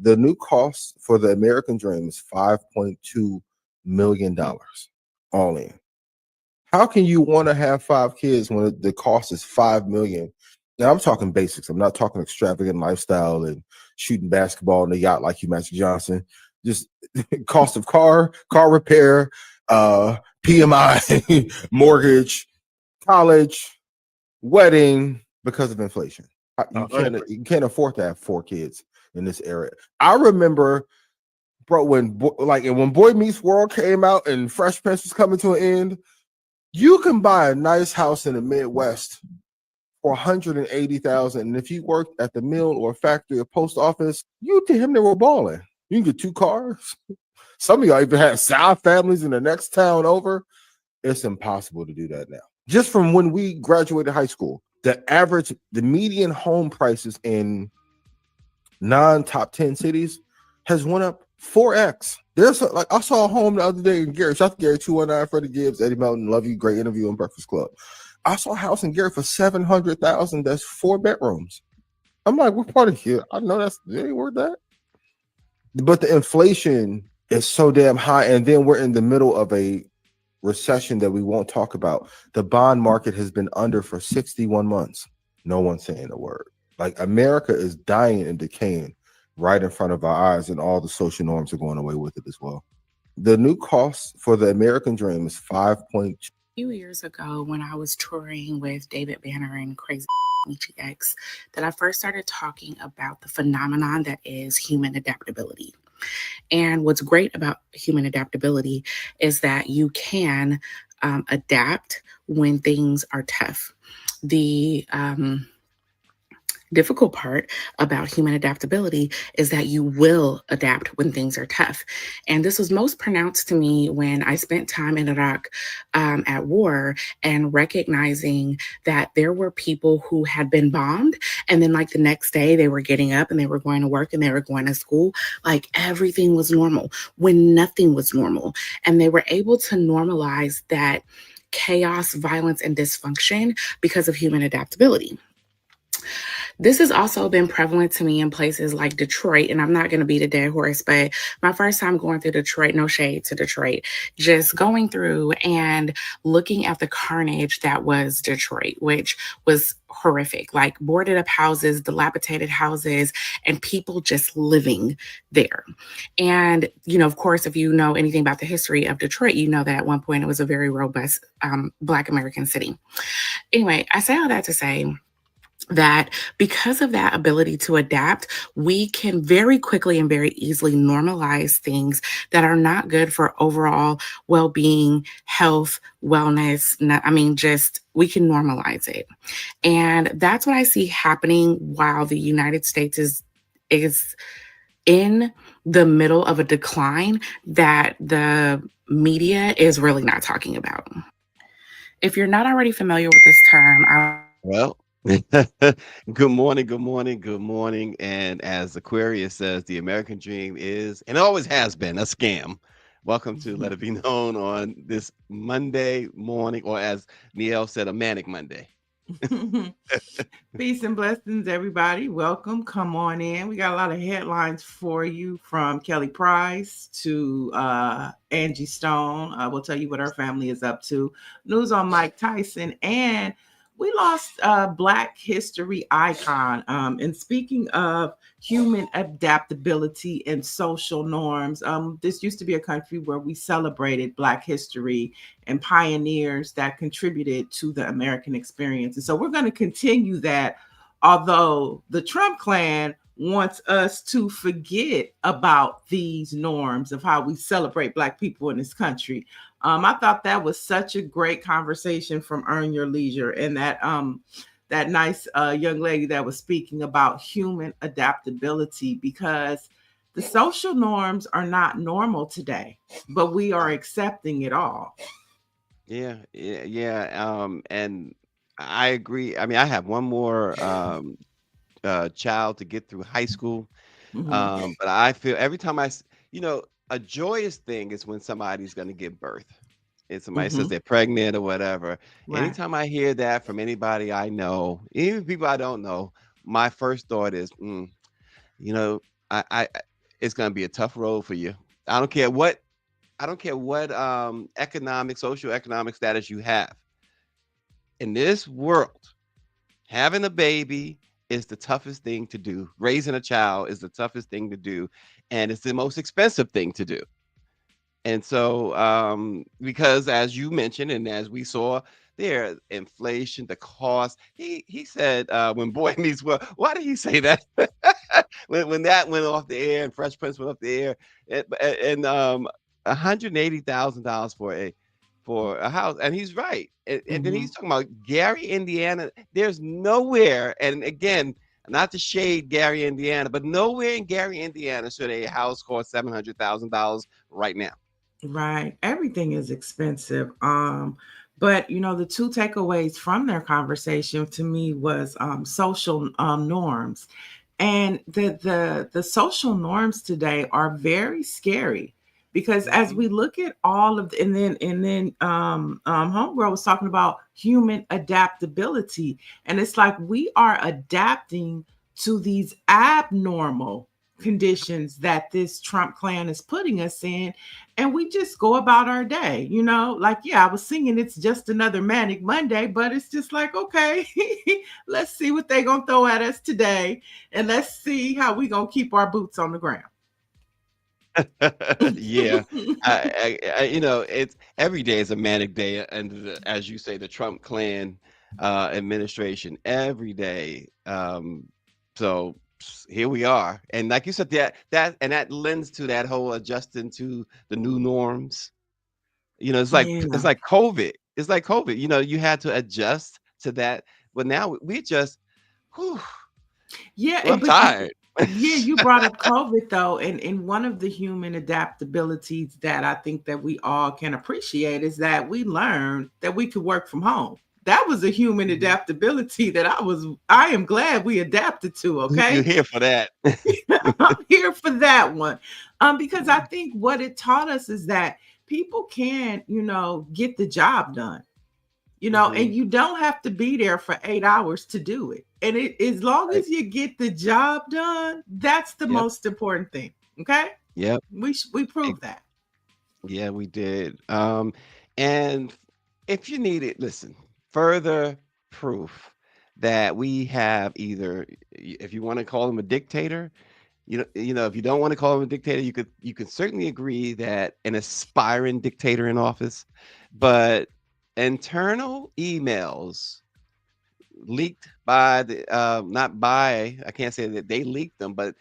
The new cost for the American Dream is $5.2 million all in. How can you want to have 5 kids when the cost is $5 million? Now I'm talking basics. I'm not talking extravagant lifestyle and shooting basketball in the yacht like you, Magic Johnson. Just cost of car repair, PMI, mortgage, college, wedding, because of inflation. You can't afford to have 4 kids in this area. I remember, bro, when Boy Meets World came out and Fresh Prince was coming to an end. You can buy a nice house in the Midwest for $180,000, and if you worked at the mill or factory or post office, you to him they were balling. You can get 2 cars. Some of y'all even had side families in the next town over. It's impossible to do that now. Just from when we graduated high school, the median home prices in non-top 10 cities has went up 4x. I saw a home the other day in Gary. Shout out to Gary 219, Freddie Gibbs, Eddie Melton, love you, great interview on Breakfast Club. I saw a house in Gary for $700,000. That's 4 bedrooms. I'm like, what part of here? I know it ain't worth that. But the inflation is so damn high, and then we're in the middle of a recession that we won't talk about. The bond market has been under for 61 months. No one's saying a word. Like, America is dying and decaying right in front of our eyes, and all the social norms are going away with it as well. The new cost for the American Dream is $5.2. A few years ago, when I was touring with David Banner and Crazy EGX, that I first started talking about the phenomenon that is human adaptability. And what's great about human adaptability is that you can adapt when things are tough. The difficult part about human adaptability is that you will adapt when things are tough. And this was most pronounced to me when I spent time in Iraq at war, and recognizing that there were people who had been bombed, and then like the next day they were getting up and they were going to work and they were going to school. Like, everything was normal when nothing was normal. And they were able to normalize that chaos, violence, and dysfunction because of human adaptability. This has also been prevalent to me in places like Detroit, and I'm not going to beat a dead horse, but my first time going through Detroit, no shade to Detroit, just going through and looking at the carnage that was Detroit, which was horrific, like boarded up houses, dilapidated houses, and people just living there. And, of course, if you know anything about the history of Detroit, you know that at one point it was a very robust Black American city. Anyway, I say all that to say that because of that ability to adapt, we can very quickly and very easily normalize things that are not good for overall well-being, health, wellness. We can normalize it. And that's what I see happening while the United States is in the middle of a decline that the media is really not talking about. If you're not already familiar with this term, Good morning, good morning, good morning. And as Aquarius says, the American dream is, and always has been, a scam. Welcome to Let It Be Known on this Monday morning, or as Niele said, a manic Monday. Peace and blessings, everybody. Welcome. Come on in. We got a lot of headlines for you, from Kelly Price to Angie Stone. We'll tell you what our family is up to. News on Mike Tyson, and we lost a Black history icon. And speaking of human adaptability and social norms, this used to be a country where we celebrated Black history and pioneers that contributed to the American experience. And so we're going to continue that, although the Trump clan wants us to forget about these norms of how we celebrate Black people in this country. I thought that was such a great conversation from Earn Your Leisure, and that nice young lady that was speaking about human adaptability, because the social norms are not normal today, but we are accepting it all. Yeah. And I agree. I mean, I have one more child to get through high school. But I feel every time a joyous thing is when somebody's going to give birth. If somebody says they're pregnant or whatever. Right. Anytime I hear that from anybody I know, even people I don't know, my first thought is, I it's going to be a tough road for you. I don't care what economic, social economic status you have. In this world, having a baby is the toughest thing to do. Raising a child is the toughest thing to do, and it's the most expensive thing to do. And so, because as you mentioned, and as we saw there, inflation, the cost. He said when Boy Meets World. Why did he say that? when that went off the air and Fresh Prince went off the air, and $180,000 for a house, and he's right. And then he's talking about Gary, Indiana. There's nowhere, and again, not to shade Gary, Indiana, but nowhere in Gary, Indiana should a house cost $700,000 right now. Right. Everything is expensive. But the two takeaways from their conversation to me was social norms. And the social norms today are very scary because as we look at all of and then Homegirl was talking about human adaptability. And it's like we are adapting to these abnormal conditions that this Trump clan is putting us in, and we just go about our day, like, yeah, I was singing It's Just Another Manic Monday, but it's just like, okay, let's see what they gonna throw at us today, and let's see how we gonna keep our boots on the ground. Yeah, it's every day is a manic day, and as you say, the Trump clan administration every day. So here we are, and like you said, that lends to that whole adjusting to the new norms. It's like Yeah. COVID. It's like COVID. You had to adjust to that, but now we just, whew, Yeah, I'm but tired. yeah, you brought up COVID though, and one of the human adaptabilities that I think that we all can appreciate is that we learned that we could work from home. That was a human Mhm. adaptability that I am glad we adapted to, You're okay? here for that. I'm here for that one. Because I think what it taught us is that people can, get the job done, and Hmm. you don't have to be there for 8 hours to do it. And as long Right. as you get the job done, that's the Yep. most important thing. Okay. Yep. We proved that. Yeah, we did. And if you need it, listen, further proof that we have either, if you want to call him a dictator, if you don't want to call him a dictator, you could certainly agree that an aspiring dictator in office, but internal emails leaked by not by, I can't say that they leaked them, but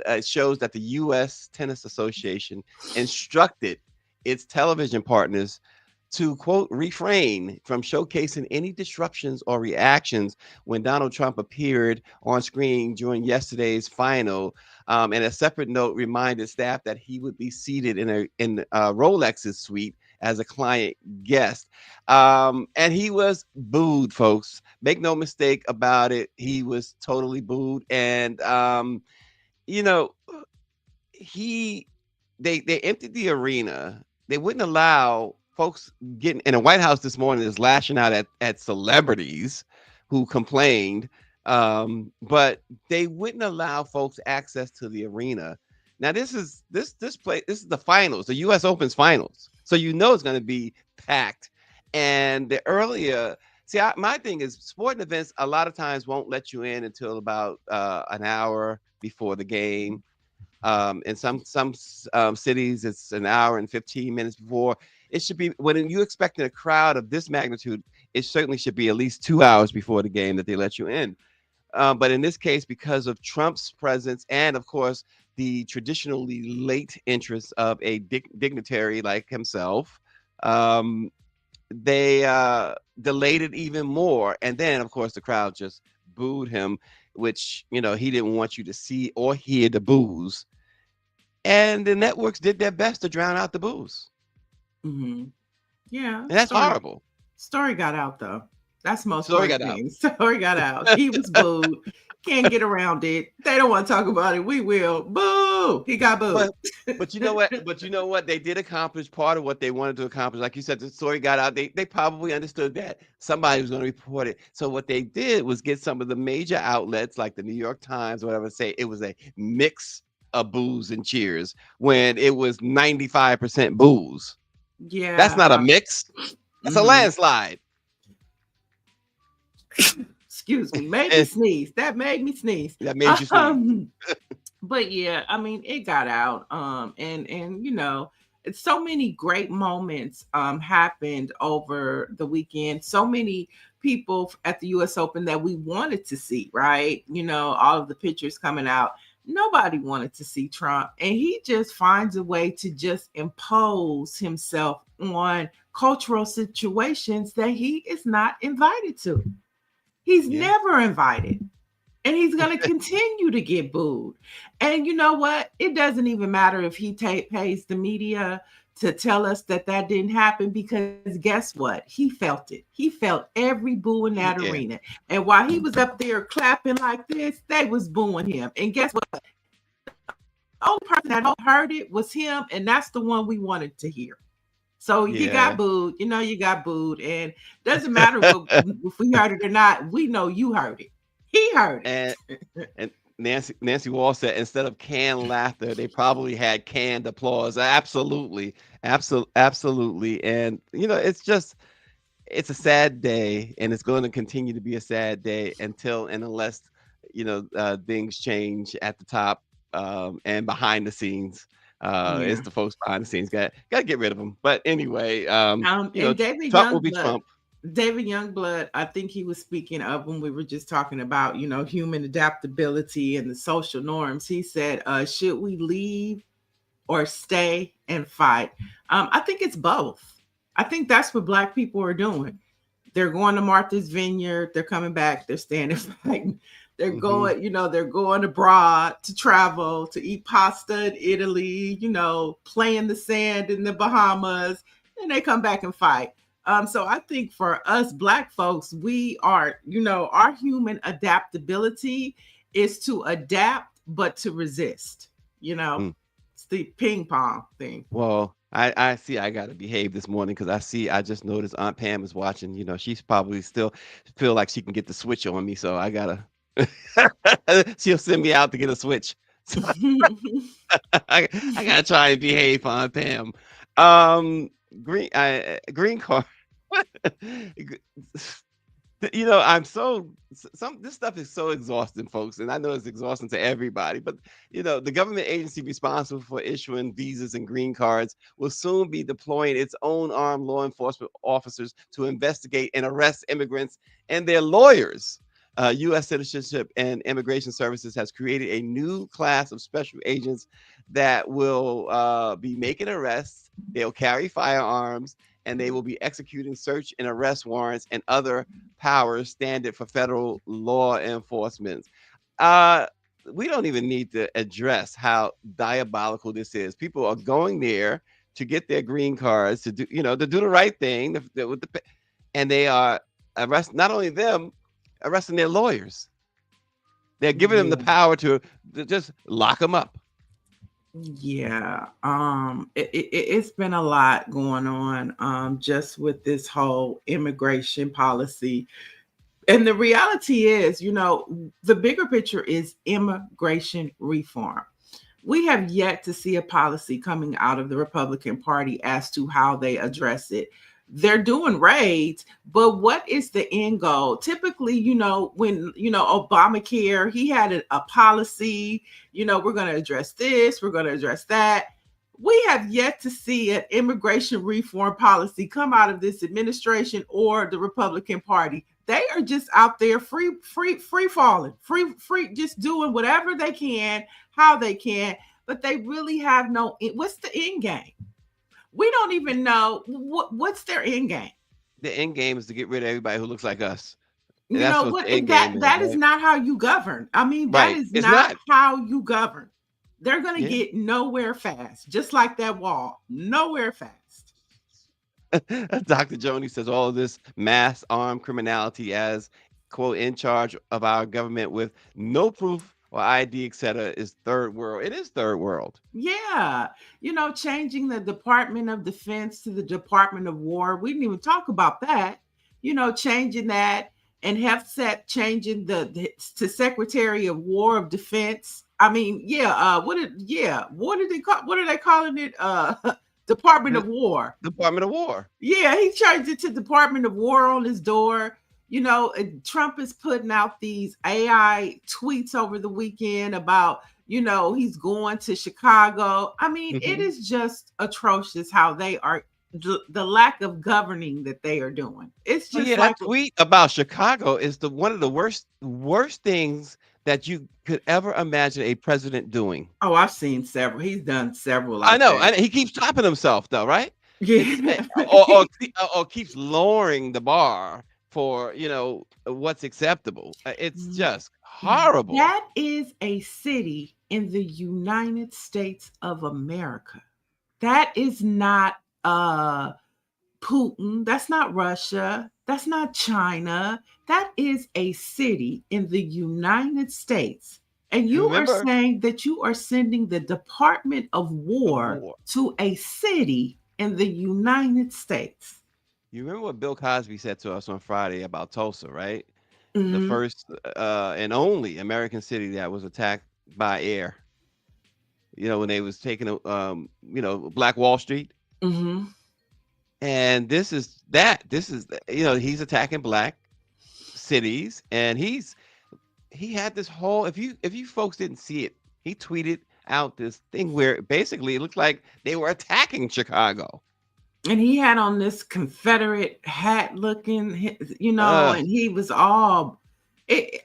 it shows that the U.S. Tennis Association instructed its television partners to quote refrain from showcasing any disruptions or reactions when Donald Trump appeared on screen during yesterday's final. And a separate note reminded staff that he would be seated in Rolex's suite as a client guest. And he was booed, folks. Make no mistake about it. He was totally booed. And you know, he they emptied the arena. They wouldn't allow folks getting in the White House this morning is lashing out at celebrities who complained. But they wouldn't allow folks access to the arena. Now this is the finals, the US Open's finals. So it's gonna be packed. And the earlier see my thing is sporting events a lot of times won't let you in until about an hour before the game. In some cities, it's an hour and 15 minutes before. It should be when you expecting a crowd of this magnitude. It certainly should be at least 2 hours before the game that they let you in. But in this case, because of Trump's presence and, of course, the traditionally late entrance of a dignitary like himself, um, they delayed it even more. And then, of course, the crowd just booed him, which he didn't want you to see or hear the boos, and the networks did their best to drown out the booze. Hmm. Yeah. And that's horrible. Story got out though. That's the most Story important got out. thing. Story got out. He was booed. Can't get around it. They don't want to talk about it. We will. Boo! He got booed. But you know what? But you know what? They did accomplish part of what they wanted to accomplish. Like you said, the story got out. They probably understood that somebody was going to report it. So what they did was get some of the major outlets like the New York Times or whatever say it was a mix of booze and cheers when it was 95% booze. Yeah. That's not a mix. That's a landslide. Excuse me. Made me sneeze. That made me sneeze. That made you sneeze. But yeah, I mean, it got out. And you know, it's so many great moments happened over the weekend. So many people at the US Open that we wanted to see, right? You know, all of the pictures coming out. Nobody wanted to see Trump, and he just finds a way to just impose himself on cultural situations that he is not invited to. He's never invited. And he's going to continue to get booed. And you know what? It doesn't even matter if he pays the media to tell us that that didn't happen, because guess what? He felt it. He felt every boo in that arena. And while he was up there clapping like this, they was booing him. And guess what? The only person that heard it was him. And that's the one we wanted to hear. So you got booed. You know, you got booed. And doesn't matter if we heard it or not. We know you heard it. He heard it. And Nancy Wall said instead of canned laughter, they probably had canned applause. Absolutely. Absolutely. And, you know, it's a sad day, and it's going to continue to be a sad day until and unless, you know, things change at the top and behind the scenes. It's the folks behind the scenes. Got to get rid of them. But anyway, you know, Trump will be Trump. David Youngblood, I think he was speaking of when we were just talking about, you know, human adaptability and the social norms. He said, should we leave or stay and fight? I think it's both. I think that's what Black people are doing. They're going to Martha's Vineyard. They're coming back. They're staying and fighting. They're going, you know, they're going abroad to travel, to eat pasta in Italy, you know, play in the sand in the Bahamas, and they come back and fight. So I think for us Black folks, we are, you know, our human adaptability is to adapt, but to resist, you know, it's the ping pong thing. Well, I see I got to behave this morning because I just noticed Aunt Pam is watching. You know, she's probably still feel like she can get the switch on me. So I got to, she'll send me out to get a switch. So I got to try and behave, Aunt Pam. Green card. You know, this stuff is so exhausting, folks, and I know it's exhausting to everybody, but you know, the government agency responsible for issuing visas and green cards will soon be deploying its own armed law enforcement officers to investigate and arrest immigrants and their lawyers. U.S. Citizenship and Immigration Services has created a new class of special agents that will be making arrests. They'll carry firearms, and they will be executing search and arrest warrants and other powers standard for federal law enforcement. We don't even need to address how diabolical this is. People are going there to get their green cards, to do, you know, to do the right thing, and they are not only them, arresting their lawyers. They're giving them the power to just lock them up. Yeah, it's been a lot going on just with this whole immigration policy. And the reality is, you know, the bigger picture is immigration reform. We have yet to see a policy coming out of the Republican Party as to how they address it. They're doing raids, but what is the end goal? Typically, you know, when, you know, Obamacare, he had a policy, you know, we're going to address this, we're going to address that. We have yet to see an immigration reform policy come out of this administration or the Republican Party. They are just out there free falling, free, just doing whatever they can, how they can, but they really have what's the end game? We don't even know what's their end game. The end game is to get rid of everybody who looks like us. You know what? That is not how you govern. I mean, that is not how you govern. They're going to get nowhere fast, just like that wall. Nowhere fast. Dr. Joni says all of this mass armed criminality as, quote, in charge of our government with no proof or ID, etc., is third world. It is third world. Yeah. You know, changing the Department of Defense to the Department of War. We didn't even talk about that. You know, changing that, and Hefset changing to Secretary of War of Defense. I mean, what did they call, what are they calling it? Department The of War. Department of War. Yeah, he changed it to Department of War on his door. You know, and Trump is putting out these AI tweets over the weekend about, you know, he's going to Chicago. I mean, it is just atrocious how they are, the lack of governing that they are doing. It's Oh just yeah, like, that tweet about Chicago is the one of the worst things that you could ever imagine a president doing. oh, I've seen several. He's done several I like know, that. and he keeps topping himself though, right? It's Yeah. or keeps lowering the bar for, you know, what's acceptable. It's just horrible. That is a city in the United States of America. That is not Putin. That's not Russia. That's not China. That is a city in the United States. And And you are remember, saying that you are sending the Department of War war. to a city in the United States. You remember what Bill Cosby said to us on Friday about Tulsa, right? The Mhm. first and only American city that was attacked by air. You know, when they was taking you know, Black Wall Street. Mhm. And this is that. This is, you know, he's attacking black cities, and he had this whole. If you folks didn't see it, he tweeted out this thing where basically it looked like they were attacking Chicago. And he had on this Confederate hat looking, you know, Uh, and he was all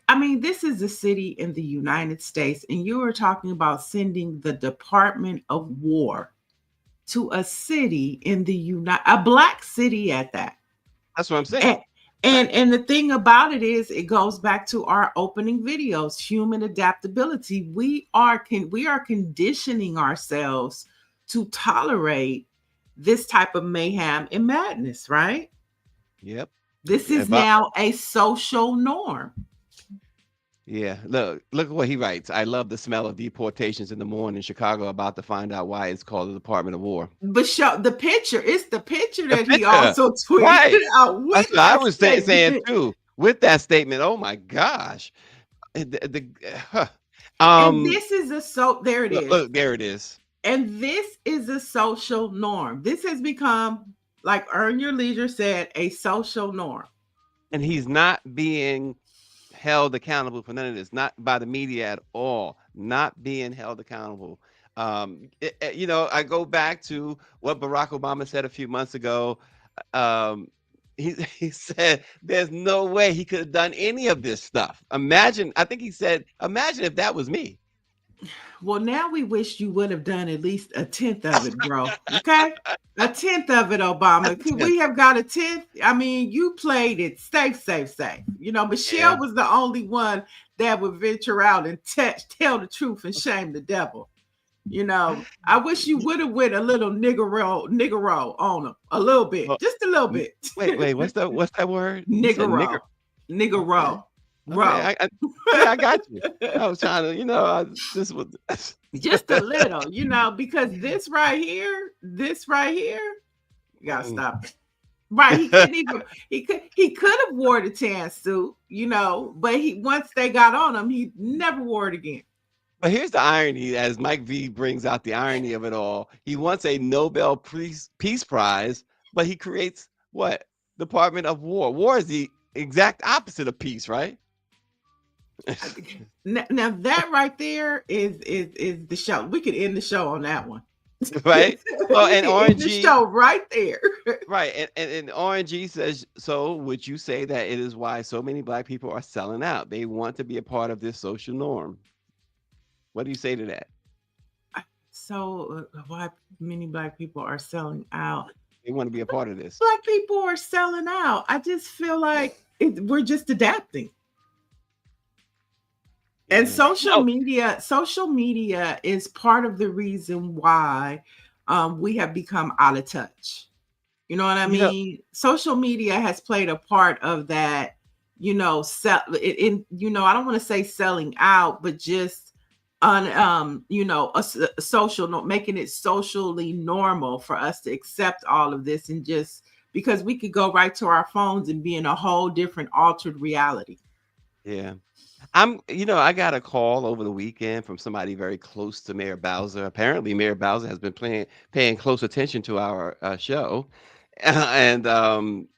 I mean, this is a city in the United States, and you were talking about sending the Department of War to a city in the a black city at that. that's what I'm saying. And, and the thing about it is, it goes back to our opening videos, human adaptability. We are conditioning ourselves to tolerate this type of mayhem and madness, right? Yep. This is About now a social norm. Yeah, look at what he writes. I love the smell of deportations in the morning in Chicago. About to find out why it's called the Department of War. But show the picture. It's the picture The that he picture, also tweeted right? out with That's what I that was saying statement. too. With that statement, oh my gosh. Huh. And this is there it is. Look, there it is. And this is a social norm. This has become, like Earn Your Leisure said, a social norm. And he's not being held accountable for none of this, not by the media at all, not being held accountable. You know, I go back to what Barack Obama said a few months ago. He said there's no way he could have done any of this stuff. Imagine, I think he said, imagine if that was me. Well, now we wish you would have done at least a tenth of it, bro. Okay? A tenth of it, Obama. Could we have got a tenth? I mean, you played it safe. You know, Michelle was the only one that would venture out and tell the truth and shame the devil. You know, I wish you would have went a little niggero on him. A little bit. Just a little bit. Wait, what's that word? Niggero. Niggero. Okay, I got you. I was trying to, you know, this was just a little, you know, because this right here, you gotta stop it. Right, he couldn't even. He could have wore the tan suit, you know, but once they got on him, he never wore it again. But here's the irony, as Mike V brings out the irony of it all. He wants a Nobel Peace Prize, but he creates what? Department of War. War is the exact opposite of peace, right? Now that right there is the show. We could end the show on that one, right? Well, and RNG the show right there, right? And RNG says, so would you say that it is why so many black people are selling out? They want to be a part of this social norm. What do you say to that? So why many black people are selling out? They want to be a part of this. Black people are selling out. I just feel like we're just adapting. And social media is part of the reason why we have become out of touch. You know what I mean? Social media has played a part of that, you know, you know, I don't want to say selling out, but just on you know, a social making it socially normal for us to accept all of this, and just because we could go right to our phones and be in a whole different altered reality. Yeah. I got a call over the weekend from somebody very close to Mayor Bowser. Apparently, Mayor Bowser has been paying close attention to our show, and I'm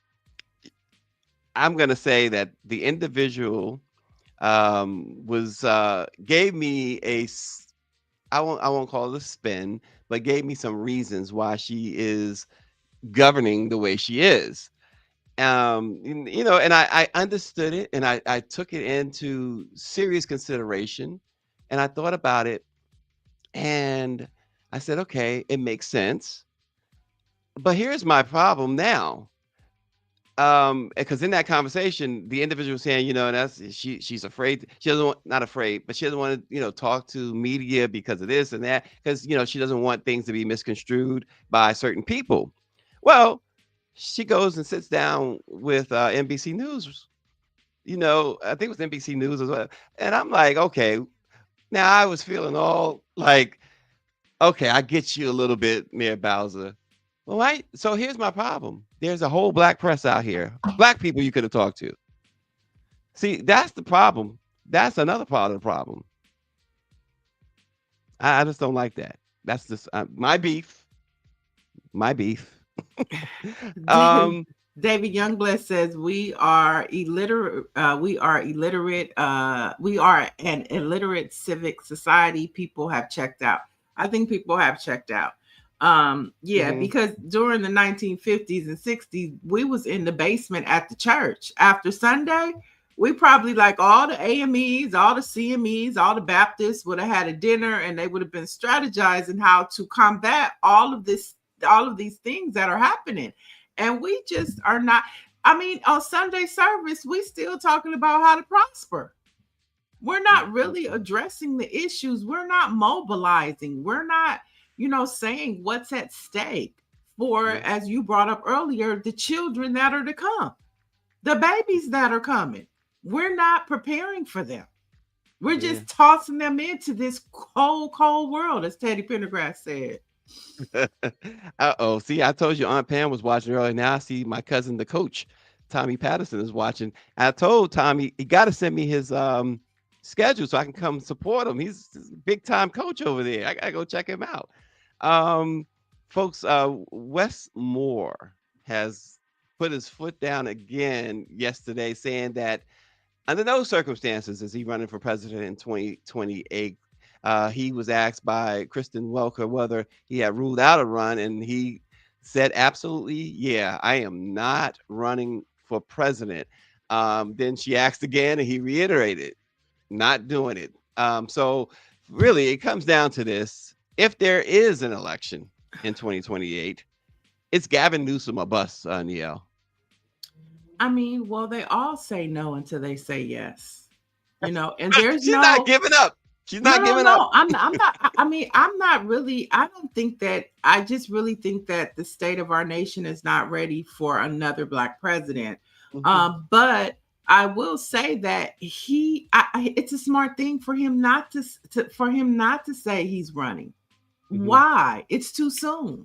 going to say that the individual was gave me I won't call it a spin, but gave me some reasons why she is governing the way she is. And I understood it, and I took it into serious consideration, and I thought about it, and I said, okay, it makes sense. But here's my problem now. Because in that conversation, the individual saying, that's she's afraid. She doesn't want, not afraid, but she doesn't want to, talk to media because of this and that, because she doesn't want things to be misconstrued by certain people. Well, she goes and sits down with NBC News. I think it was NBC News as well. And I'm like, okay, now I was feeling all like, okay, I get you a little bit, Mayor Bowser. All right. So here's my problem. There's a whole black press out here, black people you could have talked to. See, that's the problem. That's another part of the problem. I just don't like that. That's just my beef. My beef. David Youngblood says we are illiterate. We are illiterate. We are an illiterate civic society. People have checked out. I think people have checked out. Because during the 1950s and 60s, we was in the basement at the church after Sunday. We probably, like all the AMEs, all the CMEs, all the Baptists, would have had a dinner, and they would have been strategizing how to combat all of these things that are happening. And we just are not. I mean, on Sunday service, we still talking about how to prosper. We're not really addressing the issues. We're not mobilizing. We're not, saying what's at stake for, as you brought up earlier, the children that are to come, the babies that are coming. We're not preparing for them. We're just tossing them into this cold, cold world, as Teddy Pendergrass said. Uh-oh. See, I told you Aunt Pam was watching earlier. Now I see my cousin, the coach, Tommy Patterson, is watching. I told Tommy he got to send me his schedule so I can come support him. He's a big time coach over there. I gotta go check him out. Folks, Wes Moore has put his foot down again yesterday, saying that under no circumstances is he running for president in 2028. He was asked by Kristen Welker whether he had ruled out a run, and he said, absolutely, yeah, I am not running for president. Then she asked again, and he reiterated, not doing it. So really, it comes down to this. If there is an election in 2028, it's Gavin Newsom or bust, Niele. I mean, well, they all say no until they say yes. And there's She's not giving up. She's not giving up. I'm not. I mean, I'm not really. I don't think that. I just really think that the state of our nation is not ready for another black president. But I will say that it's a smart thing for him not to say he's running. Why? It's too soon.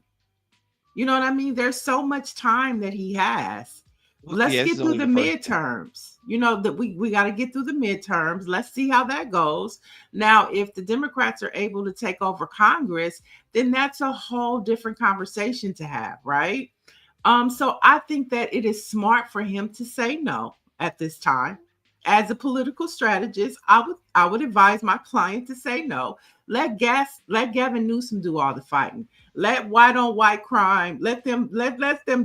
You know what I mean? There's so much time that he has. Let's get through the midterms. That we got to get through the midterms. Let's see how that goes. Now, if the Democrats are able to take over Congress, then that's a whole different conversation to have, right? So I think that it is smart for him to say no at this time. As a political strategist, I would advise my client to say no. Let Gavin Newsom do all the fighting. Let white on white crime. Let them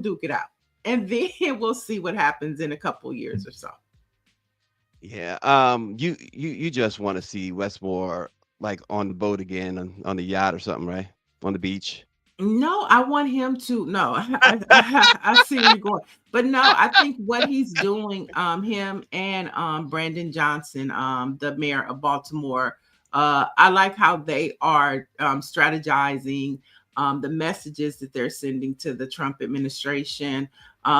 duke it out. And then we'll see what happens in a couple years or so. Yeah. You just want to see Westmore like on the boat again, on the yacht or something, right? On the beach. No, I want him to. No, I see where you're going. But no, I think what he's doing, him and Brandon Johnson, the mayor of Baltimore, I like how they are strategizing the messages that they're sending to the Trump administration.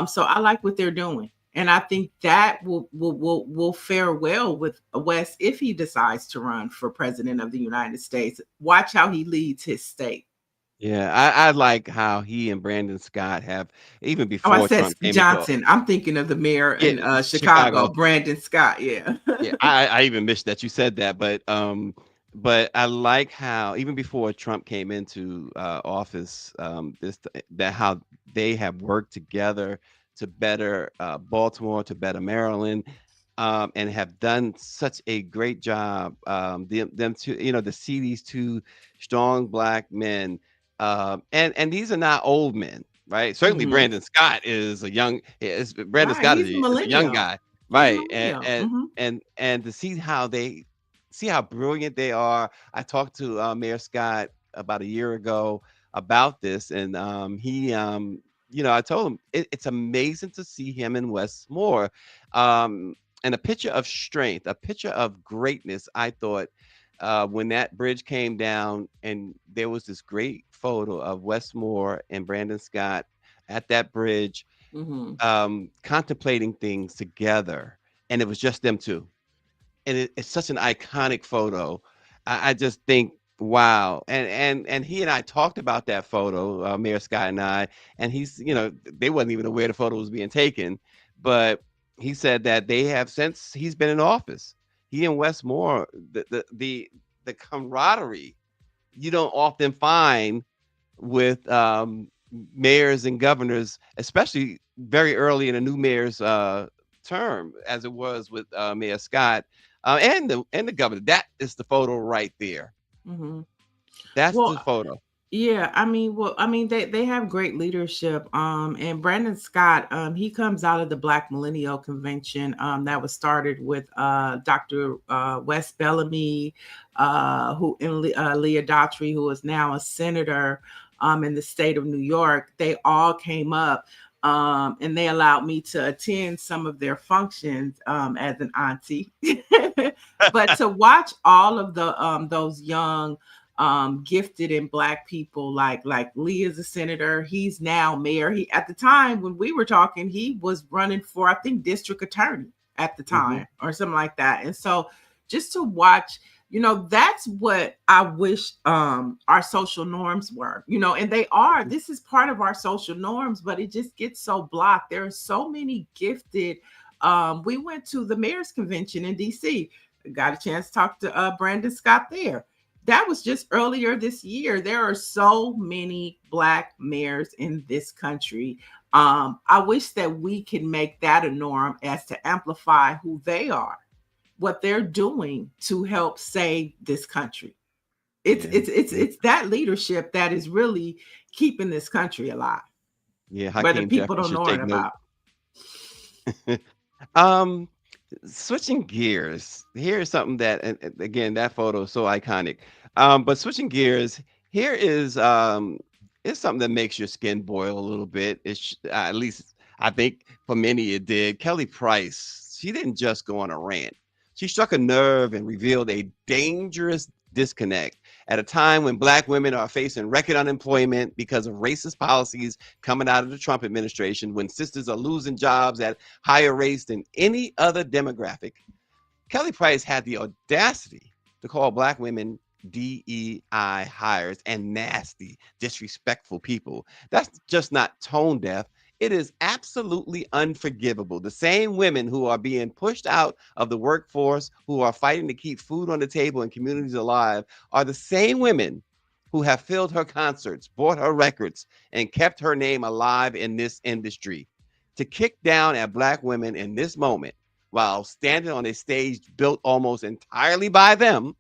So I like what they're doing. And I think that will fare well with West if he decides to run for president of the United States. Watch how he leads his state. Yeah, I like how he and Brandon Scott have even Oh, I before said Trump came into Johnson. I'm thinking of the mayor yeah, in Chicago, Chicago. Brandon Scott. Yeah. Yeah, I even missed that you said that, but I like how even before Trump came into office, that how they have worked together to better Baltimore, to better Maryland, and have done such a great job. Them two, to see these two strong black men, and these are not old men, right? Certainly, Hmm. Brandon Scott is a young. Brandon Right. Scott He's a is a young millennial. guy, He's a right? And millennial. and Hmm. and to see how brilliant they are. I talked to Mayor Scott about a year ago about this, and I told him it's amazing to see him in Westmore, and a picture of strength, a picture of greatness. I thought when that bridge came down, and there was this great photo of Westmore and Brandon Scott at that bridge, Hmm. contemplating things together, and it was just them two, and it's such an iconic photo. I just think, wow. And he and I talked about that photo, Mayor Scott and I, and they wasn't even aware the photo was being taken, but he said that they have since he's been in office. He and Westmore, the camaraderie you don't often find with mayors and governors, especially very early in a new mayor's term, as it was with Mayor Scott and the governor. That is the photo right there. Hmm. That's the Well, photo. yeah, they have great leadership. And Brandon Scott, he comes out of the Black Millennial Convention, that was started with Dr. Wes Bellamy, Leah Daughtry, who is now a senator in the state of New York. They all came up. And they allowed me to attend some of their functions as an auntie. But to watch all of those young gifted and black people, like Lee is a senator. He's now mayor. He, at the time when we were talking, he was running for, I think, district attorney at the Hmm. time or something like that. And so just to watch, that's what I wish our social norms were, and they are. Hmm. This is part of our social norms, but it just gets so blocked. There are so many gifted. We went to the mayor's convention in DC, got a chance to talk to Brandon Scott there. That was just earlier this year. There are so many black mayors in this country. I wish that we can make that a norm, as to amplify who they are, what they're doing to help save this country. It's Yeah. it's it's it's that leadership that is really keeping this country alive, Yeah. whether Hakeem people Jeffrey don't should know it take note. about. um, Switching gears, here's something that, and again, that photo is so iconic. But switching gears, here is something that makes your skin boil a little bit. At least I think for many it did. Kelly Price, she didn't just go on a rant. She struck a nerve and revealed a dangerous disconnect at a time when black women are facing record unemployment because of racist policies coming out of the Trump administration, when sisters are losing jobs at higher rates than any other demographic. Kelly Price had the audacity to call black women DEI hires and nasty, disrespectful people. That's just not tone deaf. It is absolutely unforgivable. The same women who are being pushed out of the workforce, who are fighting to keep food on the table and communities alive, are the same women who have filled her concerts, bought her records, and kept her name alive in this industry. To kick down at black women in this moment while standing on a stage built almost entirely by them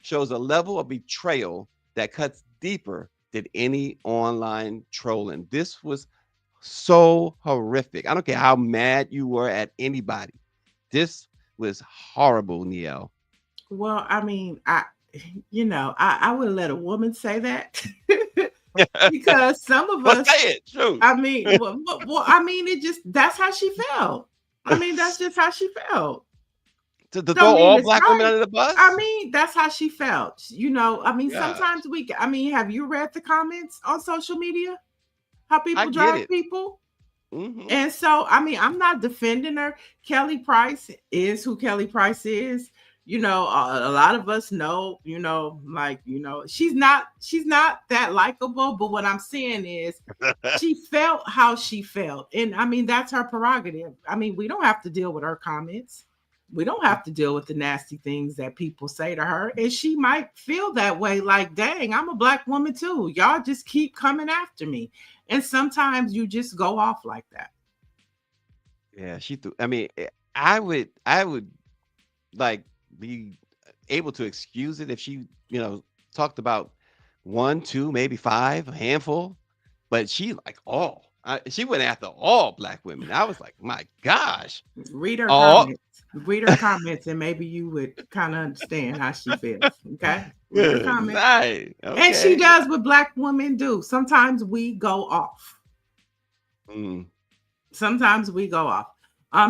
shows a level of betrayal that cuts deeper than any online trolling. This was so horrific. I don't care how mad you were at anybody. This was horrible, Niele. Well, I mean, I would let a woman say that because some of Well, us, say it. Shoot. I mean, I mean, it just, that's how she felt. I mean, that's just how she felt. To throw Some men all is black women right. under the I bus? mean, that's how she felt. I mean, Gosh. sometimes I mean, have you read the comments on social media? How I people get drag it. people? Hmm. And so, I mean, I'm not defending her. Kelly Price is who Kelly Price is. you know, a lot of us know, you know, like, you know, she's not that likable, but what I'm saying is she felt how she felt. And I mean, that's her prerogative. I mean, we don't have to deal with her comments. We don't have to deal with the nasty things that people say to her. And she might feel that way, like, dang, I'm a Black woman too. Y'all just keep coming after me. And sometimes you just go off like that. Yeah, she threw. I mean, I would like be able to excuse it if she, talked about one, two, maybe five, a handful, but she like all. She went after all Black women. I was like, my gosh, Read her all. comments. Read her comments, and maybe you would kind of understand how she feels. Okay. Read her Good comments. night. And she Okay. does what Black women do. Sometimes we go off. Mm, Sometimes we go off.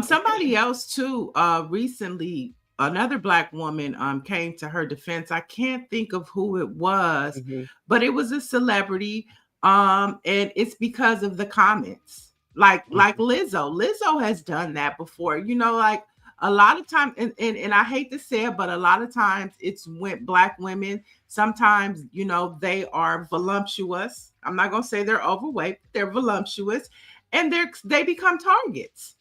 Somebody okay. else too, recently, another Black woman came to her defense. I can't think of who it was, Mhm, but it was a celebrity. And it's because of the comments. Like mhm, Lizzo. Lizzo has done that before. You know, like a lot of times, and I hate to say it, but a lot of times it's when Black women, sometimes, you know, they are voluptuous. I'm not gonna say they're overweight, but they're voluptuous, and they become targets.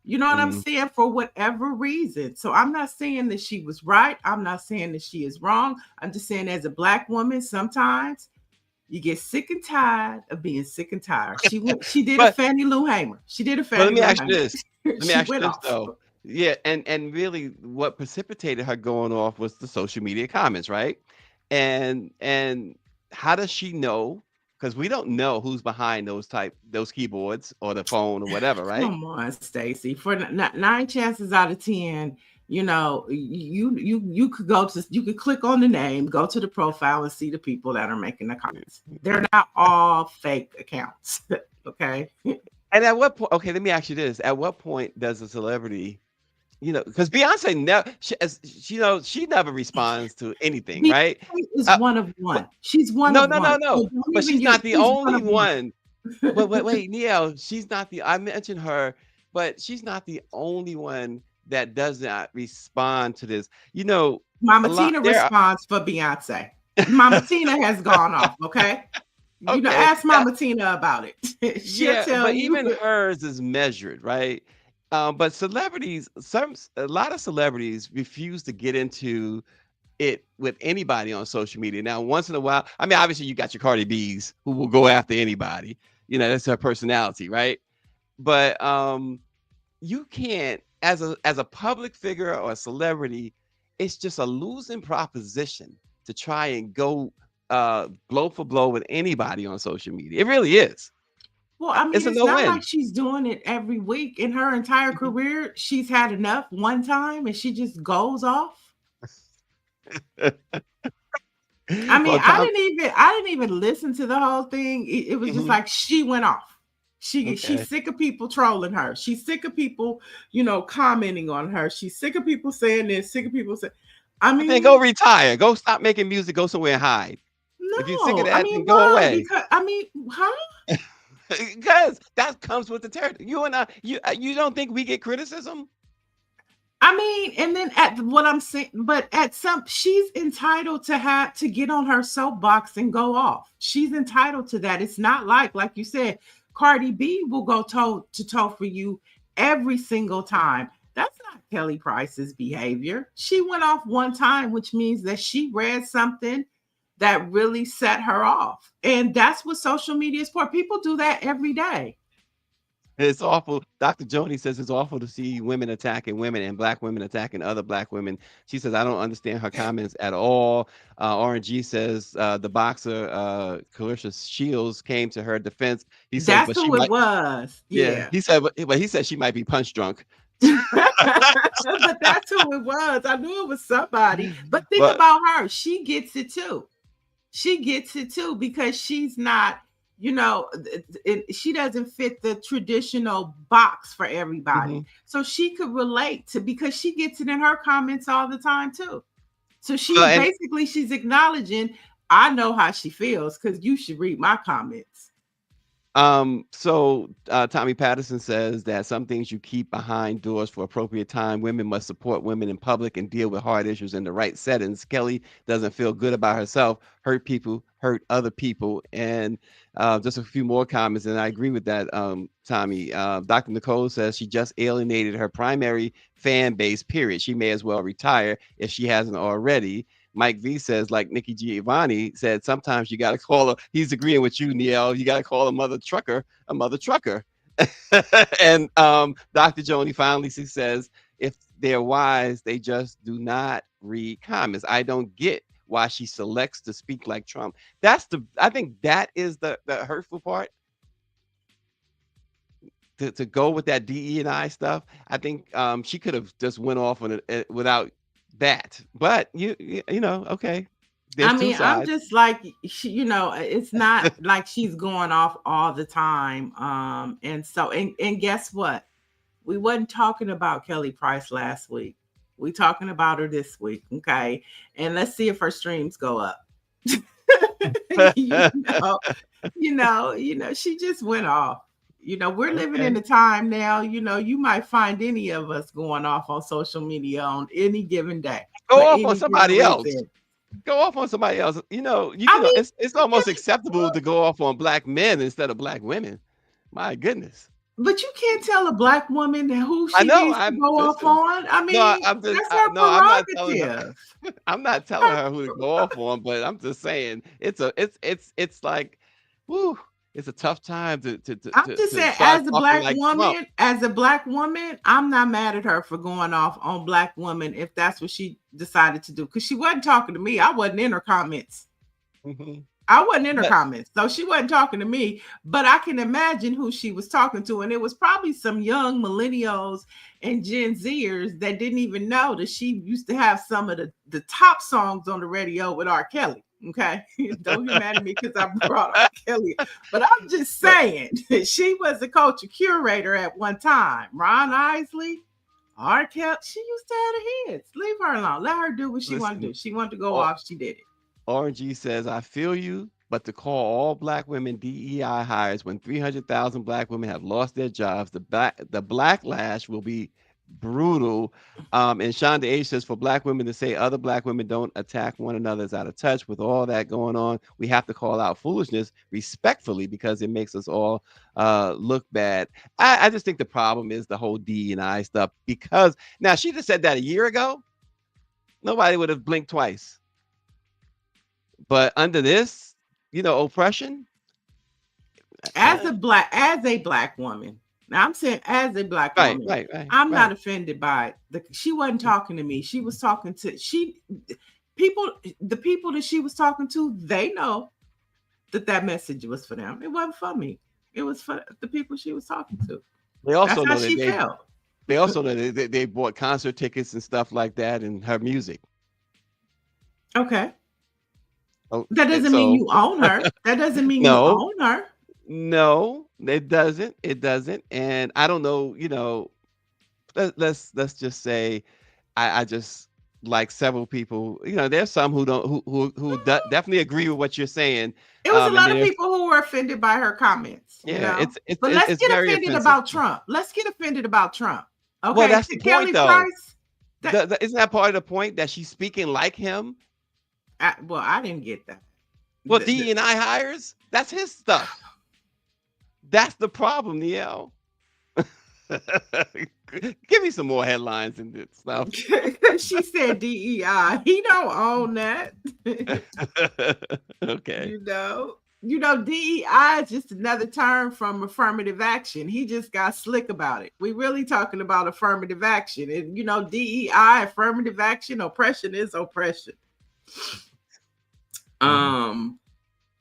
You know what I'm mm. saying? For whatever reason. So I'm not saying that she was right. I'm not saying that she is wrong. I'm just saying, as a Black woman, sometimes you get sick and tired of being sick and tired. She did a But Fannie Lou Hamer. She did a but let Fannie me Lou ask you Hamer. this. Let me She ask went you this off. though. Yeah, and really what precipitated her going off was the social media comments, right? And how does she know? Because we don't know who's behind those keyboards or the phone or whatever, right? Come on, Stacy. For nine chances out of 10, you know, you could you could click on the name, go to the profile, and see the people that are making the comments. They're not all fake accounts. Okay. And at what point? Okay, let me ask you this: at what point does a celebrity, because Beyonce never, she never responds to anything, right? Beyonce is Uh, one of but one. She's one no, of no, no, one. no. So don't But even she's use. not the She's one only of one. one. Wait, Neil, she's not the. I mentioned her, but she's not the only one that does not respond to this. A Mama lot Tina there. responds for Beyonce. Mama Tina has gone off. Okay. You know, Okay, ask Mama Tina about it. She'll yeah, tell but you. even hers is measured, right? But celebrities, a lot of celebrities refuse to get into it with anybody on social media. Now, once in a while, I mean, obviously you got your Cardi B's who will go after anybody. That's her personality, right? But you can't, as a public figure or a celebrity, it's just a losing proposition to try and go blow for blow with anybody on social media. It really is. Well, I It's mean, a it's no not like win. she's doing it every week. In her entire career, she's had enough one time and she just goes off. I mean, Well, Tom, I didn't even listen to the whole thing. It was just mhm, like she went off. She's okay. sick of people trolling her. She's sick of people, you know, commenting on her. She's sick of people saying this, sick of people saying, I But then go mean, retire. Go stop making music. Go somewhere and hide. If you're sick of no. I that, mean, then go why? away. Because I mean, huh? Because that comes with the territory. You and I, you don't think we get criticism? I mean, and then at what I'm saying, but at some, she's entitled to have to get on her soapbox and go off. She's entitled to that. It's not like you said, Cardi B will go toe to toe for you every single time. That's not Kelly Price's behavior. She went off one time, which means that she read something that really set her off. And that's what social media is for. People do that every day. It's awful. Dr. Joni says it's awful to see women attacking women and Black women attacking other Black women. She says, I don't understand her comments at all. RNG says the boxer, Clarissa Shields, came to her defense. He says, That's but she who it might, was. yeah, Yeah. he said, but he said she might be punch drunk. But that's who it was. I knew it was somebody. But think But about her. She gets it too. She gets it too because she's not, you know, she doesn't fit the traditional box for everybody. mhm. So she could relate to, because she gets it in her comments all the time too. So Well, she's and basically, she's acknowledging, I know how she feels because you should read my comments. So Tommy Patterson says that some things you keep behind doors for appropriate time. Women must support women in public and deal with hard issues in the right settings. Kelly doesn't feel good about herself. Hurt people, hurt other people. And just a few more comments, and I agree with that, Tommy. Dr. Nicole says she just alienated her primary fan base, period. She may as well retire if she hasn't already. Mike V says, like Nikki Giovanni said, sometimes you got to call her. He's agreeing with you, Niele. You got to call a mother trucker a mother trucker. And Dr. Joni finally says, if they're wise, they just do not read comments. I don't get why she selects to speak like Trump. I think that is the hurtful part. To go with that DE and I stuff, I think she could have just went off on it without that. But you know, okay. There's I two mean, I'm sides. just like, it's not like she's going off all the time. And so, and guess what? We wasn't talking about Kelly Price last week. We talking about her this week, okay? And let's see if her streams go up. She just went off. We're living in a time now, you might find any of us going off on social media on any given day. Go off on somebody else. Go off on somebody else. It's almost acceptable to go off on black men instead of black women. My goodness. But you can't tell a black woman who she needs to go off on. I mean, that's her prerogative. I'm not telling her who to go off on, but I'm just saying it's like, whoo, it's a tough time to I'm just saying, as a black woman, I'm not mad at her for going off on black women if that's what she decided to do. Because she wasn't talking to me. I wasn't in her comments. Mm-hmm. I wasn't in her comments, so she wasn't talking to me, but I can imagine who she was talking to. And it was probably some young millennials and Gen Zers that didn't even know that she used to have some of the top songs on the radio with R. Kelly. Okay. Don't get mad at me because I brought R. Kelly. But I'm just saying, she was a culture curator at one time. Ron Isley, R. Kelly, she used to have the hits. Leave her alone. Let her do what she wanted to do. She wanted to go off. She did it. RG says, I feel you, but to call all black women DEI hires when 300,000 black women have lost their jobs, the backlash will be brutal. And Shonda H says, for black women to say other black women don't attack one another is out of touch. With all that going on, we have to call out foolishness respectfully because it makes us all look bad. I just think the problem is the whole DEI stuff, because now she just said that a year ago, nobody would have blinked twice. But under this, oppression, as a black woman, now I'm saying as a black woman, right, I'm not offended by it. She wasn't talking to me. She was talking to the people that she was talking to. They know that message was for them. It wasn't for me. It was for the people she was talking to. They also That's know how she felt. They also know that they bought concert tickets and stuff like that, and her music. Okay. Oh, that doesn't mean you own her. That doesn't mean you own her. No, it doesn't. It doesn't. And I don't know, let's just say I just like several people, there's some who don't who definitely agree with what you're saying. It was a lot of people who were offended by her comments. Yeah, but let's get offended about Trump. Let's get offended about Trump. Okay. Well, that's the point, though. Price, isn't that part of the point that she's speaking like him? I didn't get that. Well, DEI hires, that's his stuff. That's the problem, Niele. Give me some more headlines and stuff. She said DEI. He don't own that. Okay. DEI is just another term from affirmative action. He just got slick about it. We really talking about affirmative action. And DEI, affirmative action, oppression is oppression.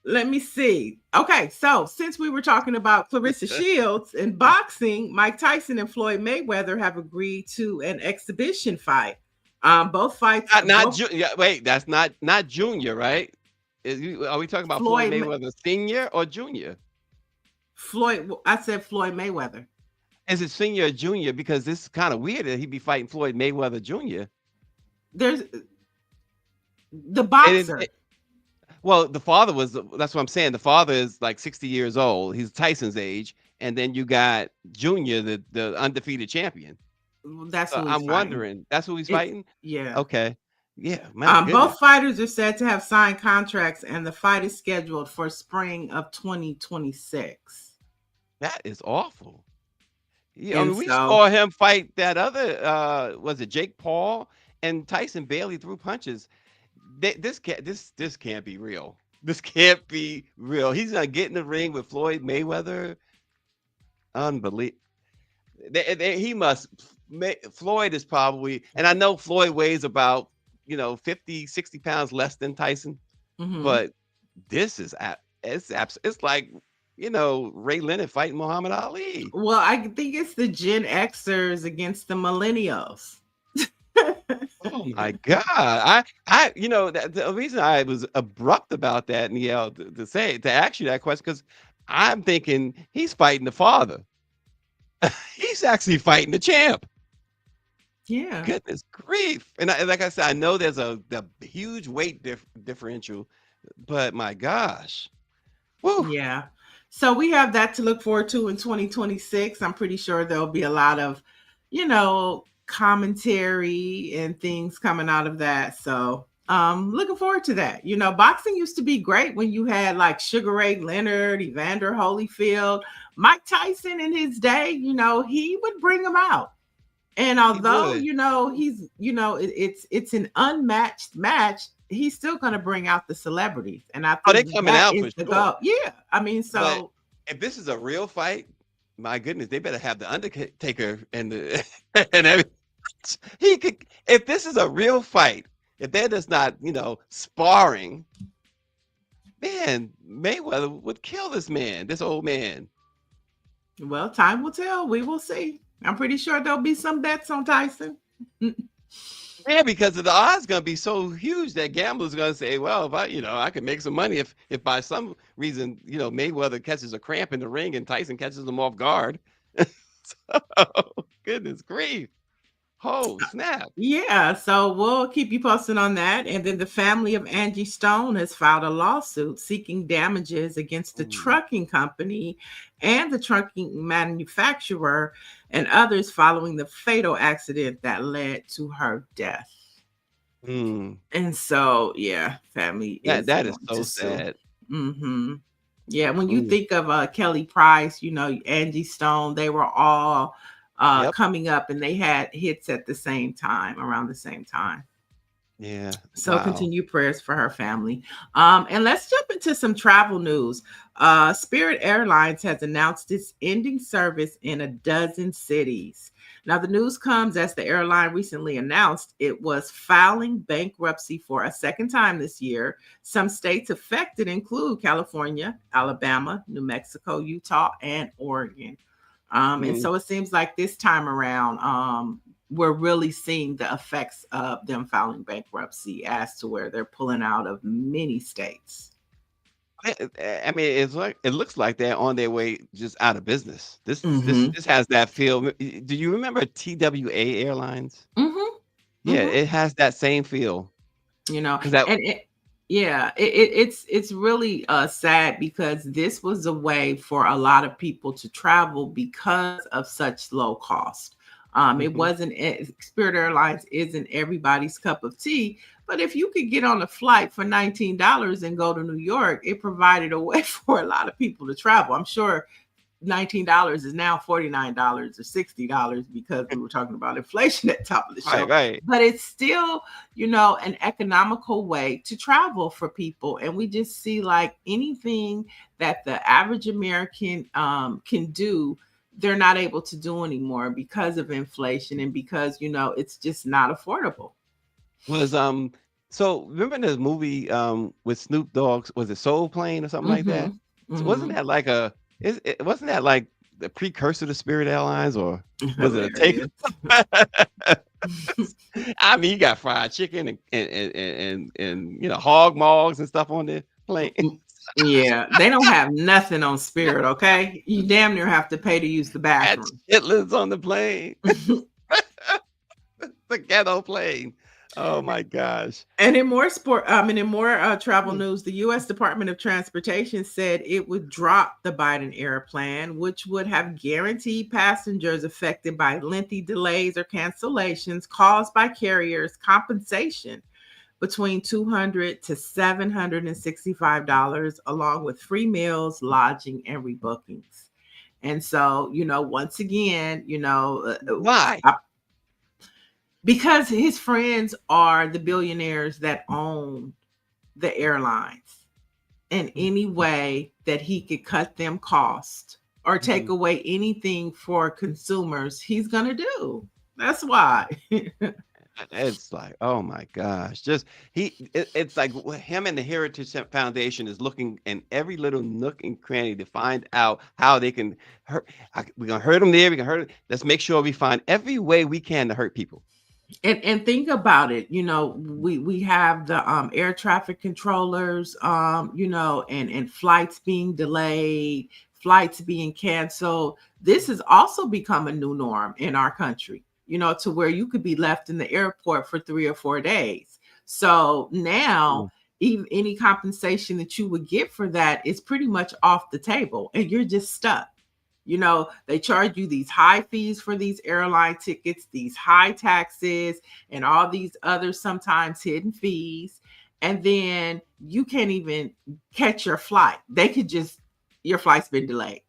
Let me see. Okay, so since we were talking about Clarissa Shields in boxing, Mike Tyson and Floyd Mayweather have agreed to an exhibition fight. Both fights. Wait, that's not junior, right? Are we talking about Floyd Mayweather senior or junior? I said Floyd Mayweather. Is it senior or junior? Because this is kind of weird that he'd be fighting Floyd Mayweather Jr. There's the boxer. Well, the father was. That's what I'm saying. The father is like 60 years old. He's Tyson's age, and then you got Junior, the undefeated champion. That's So who he's I'm fighting. wondering. That's who he's It's fighting. yeah. Okay. Yeah. My goodness. Both fighters are said to have signed contracts, and the fight is scheduled for spring of 2026. That is awful. Yeah, I And mean, we so, saw him fight that other, was it Jake Paul? And Tyson barely threw punches. This can't be real. This can't be real. He's gonna get in the ring with Floyd Mayweather. Unbelievable. He must. Floyd is probably, and I know Floyd weighs about 50, 60 pounds less than Tyson, mhm. but this is it's like Ray Leonard fighting Muhammad Ali. Well, I think it's the Gen Xers against the millennials. Oh my God. The reason I was abrupt about that, Niele, to ask you that question, because I'm thinking he's fighting the father. He's actually fighting the champ. Yeah. Goodness grief. And like I said, I know there's a huge weight differential, but my gosh. Woo. Yeah. So we have that to look forward to in 2026. I'm pretty sure there'll be a lot of, commentary and things coming out of that. So looking forward to that. Boxing used to be great when you had like Sugar Ray Leonard, Evander Holyfield, Mike Tyson in his day, he would bring them out. And He although, would. it's an unmatched match, he's still going to bring out the celebrities. And I Oh, they're think coming that out is for the sure. goal. Yeah. I mean, But so if this is a real fight, my goodness, they better have the Undertaker and the and everything. He could, if this is a real fight, if they're just not, sparring, man, Mayweather would kill this old man. well, time will tell. We will see. I'm pretty sure there'll be some bets on Tyson. Yeah, because the odds gonna be so huge that gamblers gonna say, well, if I can make some money if by some reason, Mayweather catches a cramp in the ring and Tyson catches him off guard. So, goodness grief. Oh, snap. Yeah, so we'll keep you posted on that. And then the family of Angie Stone has filed a lawsuit seeking damages against the Ooh. trucking company and the trucking manufacturer and others following the fatal accident that led to her death. Mm. And so, yeah, family is That is going so to sue. sad. Mm-hmm. Yeah, when you Ooh. think of Kelly Price, Angie Stone, they were all Yep. coming up and they had hits at the same time, around the same time. Yeah. So Wow. continue prayers for her family. And let's jump into some travel news. Spirit Airlines has announced it's ending service in a dozen cities. Now, the news comes as the airline recently announced it was filing bankruptcy for a second time this year. Some states affected include California, Alabama, New Mexico, Utah, and Oregon. And so it seems like this time around, we're really seeing the effects of them filing bankruptcy as to where they're pulling out of many states. I mean, it looks like they're on their way just out of business. This Mm-hmm. has that feel. Do you remember TWA Airlines? Mm-hmm. Yeah, Mm-hmm. it has that same feel. And That it's really sad because this was a way for a lot of people to travel because of such low cost. It wasn't Spirit Airlines isn't everybody's cup of tea, but if you could get on a flight for $19 and go to New York, it provided a way for a lot of people to travel. I'm sure $19 is now $49 or $60 because we were talking about inflation at the top of the show. right. But it's still, an economical way to travel for people. And we just see like anything that the average American can do, they're not able to do anymore because of inflation and because, it's just not affordable. Was so remember this movie with Snoop Dogg, was it Soul Plane or something like that? So wasn't that like wasn't that like the precursor to Spirit Airlines, or was it a take? I mean, you got fried chicken and hog mogs and stuff on the plane. Yeah, they don't have nothing on Spirit, okay? You damn near have to pay to use the bathroom. Chitlins on the plane. The ghetto plane. Oh my gosh. And in more travel Mm. news, the U.S. Department of Transportation said it would drop the Biden era plan, which would have guaranteed passengers affected by lengthy delays or cancellations caused by carriers compensation between $200 to $765, along with free meals, lodging, and rebookings. And so, once again, Why? because his friends are the billionaires that own the airlines, in any way that he could cut them cost or take Mhm. away anything for consumers, he's gonna do. That's why. It's like, oh my gosh, it's like him and the Heritage Foundation is looking in every little nook and cranny to find out how they can hurt. We're gonna hurt them there. We can hurt 'em. Let's make sure we find every way we can to hurt people. And think about it, we have the air traffic controllers, and flights being delayed, flights being canceled. This has also become a new norm in our country, to where you could be left in the airport for 3 or 4 days. So now, Mm. even any compensation that you would get for that is pretty much off the table, and you're just stuck. They charge you these high fees for these airline tickets, these high taxes, and all these other sometimes hidden fees. And then you can't even catch your flight. Your flight's been delayed.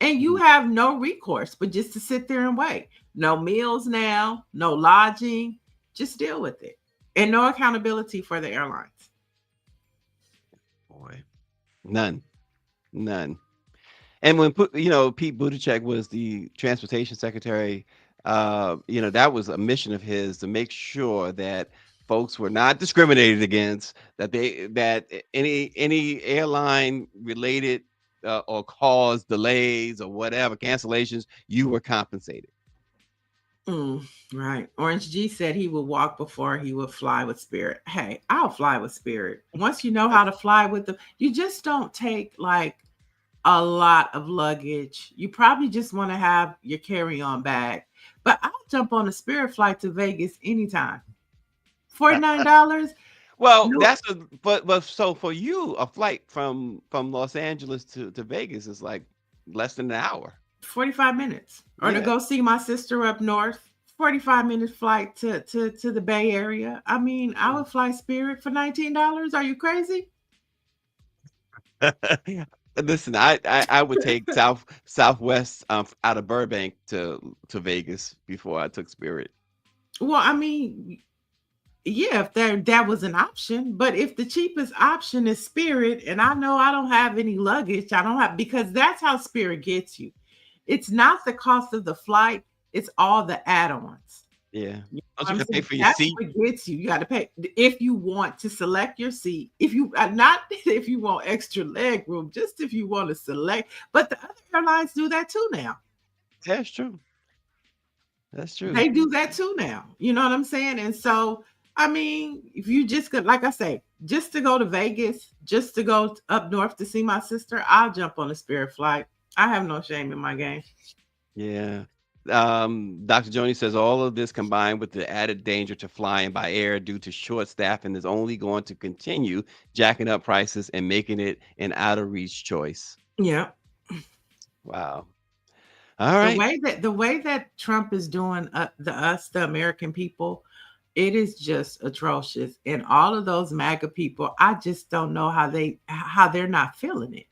And you Mhm. have no recourse but just to sit there and wait. No meals now, no lodging, just deal with it. And no accountability for the airlines. Boy, none, none. And when Pete Buttigieg was the transportation secretary, that was a mission of his to make sure that folks were not discriminated against, that any airline related or caused delays or whatever cancellations, you were compensated. Right. Orange G said he would walk before he would fly with Spirit. Hey, I'll fly with Spirit. Once you know how to fly with them, you just don't take like a lot of luggage. You probably just want to have your carry-on bag. But I'll jump on a Spirit flight to Vegas anytime. $49? Well, No, that's but so for you, a flight from Los Angeles to Vegas is like less than an hour. 45 minutes. Or to Yeah. go see my sister up north, 45-minute flight to the Bay Area. I mean, I would fly Spirit for $19. Are you crazy? Listen, I would take Southwest out of Burbank to Vegas before I took Spirit. Well, I mean, yeah, if that was an option, but if the cheapest option is Spirit, and I know I don't have any luggage, I don't have, because that's how Spirit gets you. It's not the cost of the flight, it's all the add-ons. Yeah. You know Don't what you I'm have to pay saying? for your That's seat? what gets you. You got to pay if you want to select your seat. If you not if you want extra leg room, just if you want to select. But the other airlines do that too now. That's true. That's true. They do that too now. You know what I'm saying? And so, I mean, if you just could, like I say, just to go to Vegas, just to go up north to see my sister, I'll jump on a Spirit flight. I have no shame in my game. Yeah. Dr. Joni says all of this combined with the added danger to flying by air due to short staffing is only going to continue jacking up prices and making it an out of reach choice. Yeah. Wow. All The right. way that Trump is doing the American people, it is just atrocious. And all of those MAGA people, I just don't know how they're not feeling it.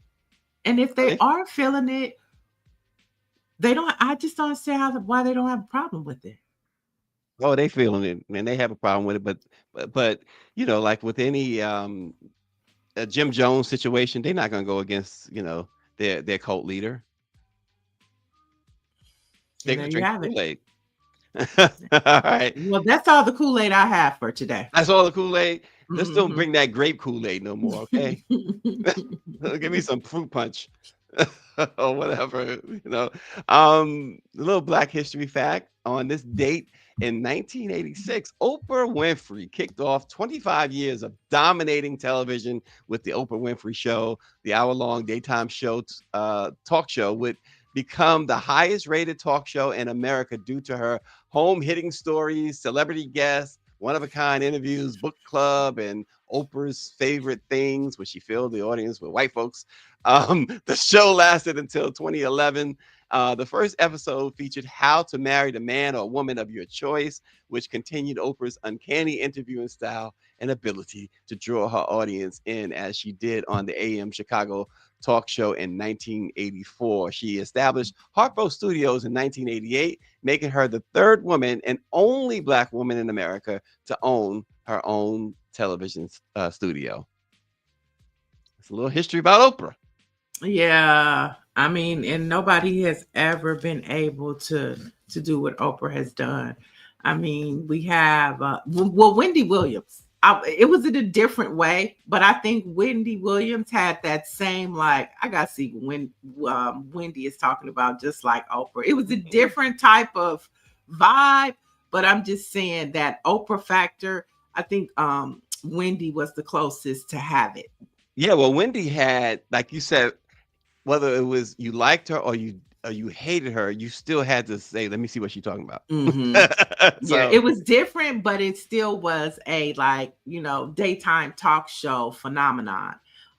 And if they They- are feeling it, they don't. I just don't understand why they don't have a problem with it. Oh, they feeling it, and they have a problem with it. But like with any a Jim Jones situation, they're not gonna go against their cult leader. They're And gonna there you drink have the it. Kool-Aid. All right. Well, that's all the Kool-Aid I have for today. That's all the Kool-Aid. Just don't Mhm. bring that grape Kool-Aid no more, okay? Give me some fruit punch or whatever. A little Black History fact on this date in 1986, Oprah Winfrey kicked off 25 years of dominating television with the Oprah Winfrey Show. The hour-long daytime show, talk show would become the highest rated talk show in America due to her home hitting stories, celebrity guests, one-of-a-kind interviews, book club, and Oprah's favorite things, where she filled the audience with white folks. The show lasted until 2011. The first episode featured How to Marry the Man or Woman of Your Choice, which continued Oprah's uncanny interviewing style and ability to draw her audience in, as she did on the AM Chicago talk show in 1984. She established Harpo Studios in 1988, making her the third woman and only Black woman in America to own her own television studio. It's a little history about Oprah. Yeah, I mean, and nobody has ever been able to do what Oprah has done. I mean, we have Wendy Williams. It was in a different way, but I think Wendy Williams had that same, like, I gotta see when Wendy is talking about, just like Oprah. It was a different type of vibe, but I'm just saying that Oprah factor, I think Wendy was the closest to have it. Yeah, well, Wendy had, like you said, whether it was you liked her or you hated her, you still had to say, let me see what she's talking about. Mm-hmm. So, yeah, it was different, but it still was a, like, daytime talk show phenomenon.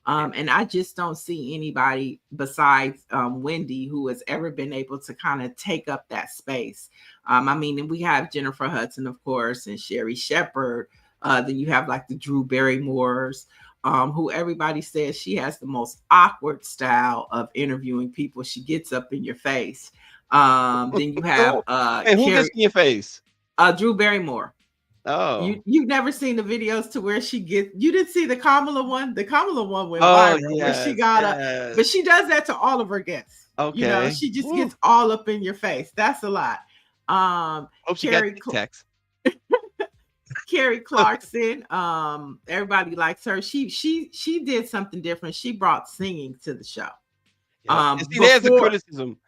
And I just don't see anybody besides Wendy who has ever been able to kind of take up that space. I mean, and we have Jennifer Hudson, of course, and Sherry Shepherd. Then you have like the Drew Barrymores, who everybody says she has the most awkward style of interviewing people. She gets up in your face. Then you have and who gets in your face? Drew Barrymore. Oh, you've never seen the videos to where she gets. You didn't see the Kamala one. The Kamala one went viral, where she got but she does that to all of her guests. Okay, she just gets all up in your face. That's a lot. Hope she got text. Carrie Clarkson, everybody likes her. She did something different. She brought singing to the show. There's the criticism.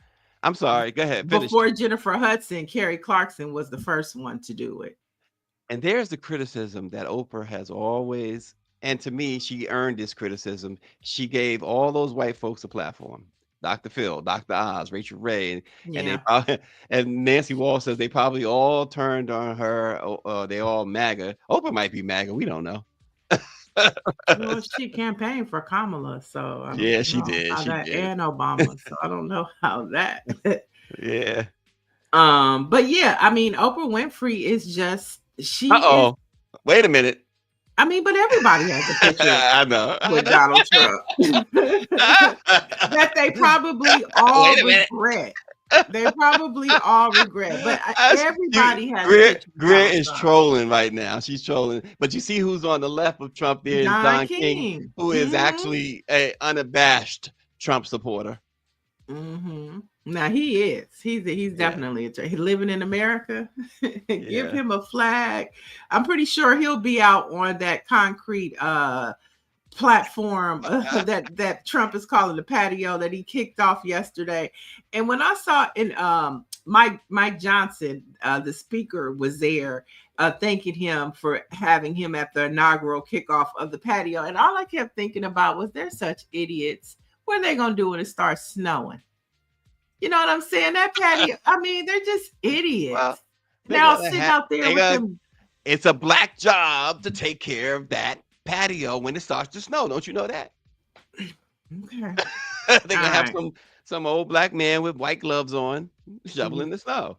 I'm sorry, go ahead. Finish. Before Jennifer Hudson, Carrie Clarkson was the first one to do it. And there's the criticism that Oprah has always, and to me, she earned this criticism. She gave all those white folks a platform. Dr. Phil, Dr. Oz, Rachel Ray, and Nancy Wall says they probably all turned on her. They all MAGA. Oprah might be MAGA. We don't know. Well, she campaigned for Kamala, so she did. She did, and Obama. So I don't know how that. Yeah. But yeah, I mean, Oprah Winfrey is just Wait a minute. I mean, but everybody has a picture I know. with Donald Trump that they probably all regret. They probably all regret, but everybody has. Greer is trolling right now. She's trolling, but you see who's on the left of Trump there is Don King, who is actually an unabashed Trump supporter. Mm-hmm. Now he is. He's definitely he's living in America. Give him a flag. I'm pretty sure he'll be out on that concrete platform that Trump is calling the patio that he kicked off yesterday. And when I saw in Mike Johnson, the speaker, was there thanking him for having him at the inaugural kickoff of the patio. And all I kept thinking about was, they're such idiots. What are they gonna do when it starts snowing? You know what I'm saying? That patio. I mean, they're just idiots. Well, now sitting out there with them. It's a Black job to take care of that patio when it starts to snow. Don't you know that? Okay. They're gonna have some old Black man with white gloves on shoveling the snow.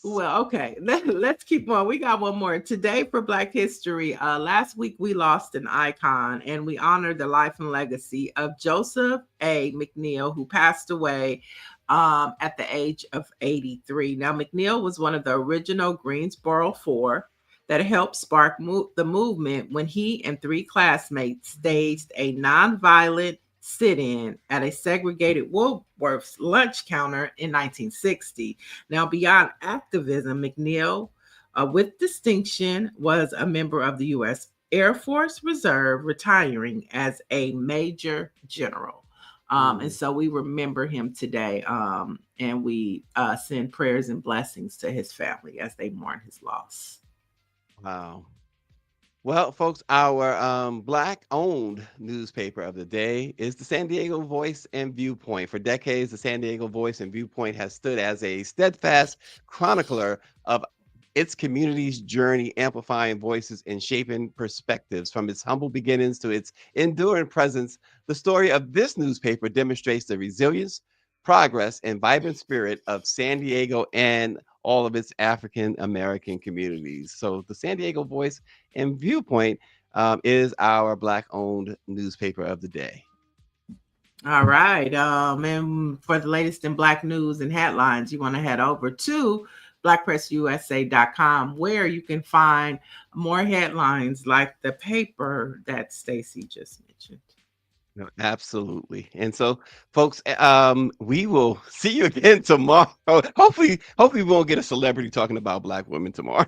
Well, okay. Let's keep on. We got one more today for Black History. Last week we lost an icon, and we honored the life and legacy of Joseph A. McNeil, who passed away at the age of 83. Now, McNeil was one of the original Greensboro Four that helped spark the movement when he and three classmates staged a nonviolent sit-in at a segregated Woolworth's lunch counter in 1960. Now, beyond activism, McNeil, with distinction, was a member of the U.S. Air Force Reserve, retiring as a major general. And so we remember him today, and we send prayers and blessings to his family as they mourn his loss. Wow. Well, folks, our Black-owned newspaper of the day is the San Diego Voice and Viewpoint. For decades, the San Diego Voice and Viewpoint has stood as a steadfast chronicler of its community's journey, amplifying voices and shaping perspectives. From its humble beginnings to its enduring presence, the story of this newspaper demonstrates the resilience, progress, and vibrant spirit of San Diego and all of its African American communities. So, the San Diego Voice and Viewpoint is our Black-owned newspaper of the day. All right. And for the latest in Black news and headlines, you want to head over to BlackPressUSA.com, where you can find more headlines like the paper that Stacy just mentioned. No, absolutely. And so, folks, we will see you again tomorrow. Hopefully, we won't get a celebrity talking about Black women tomorrow.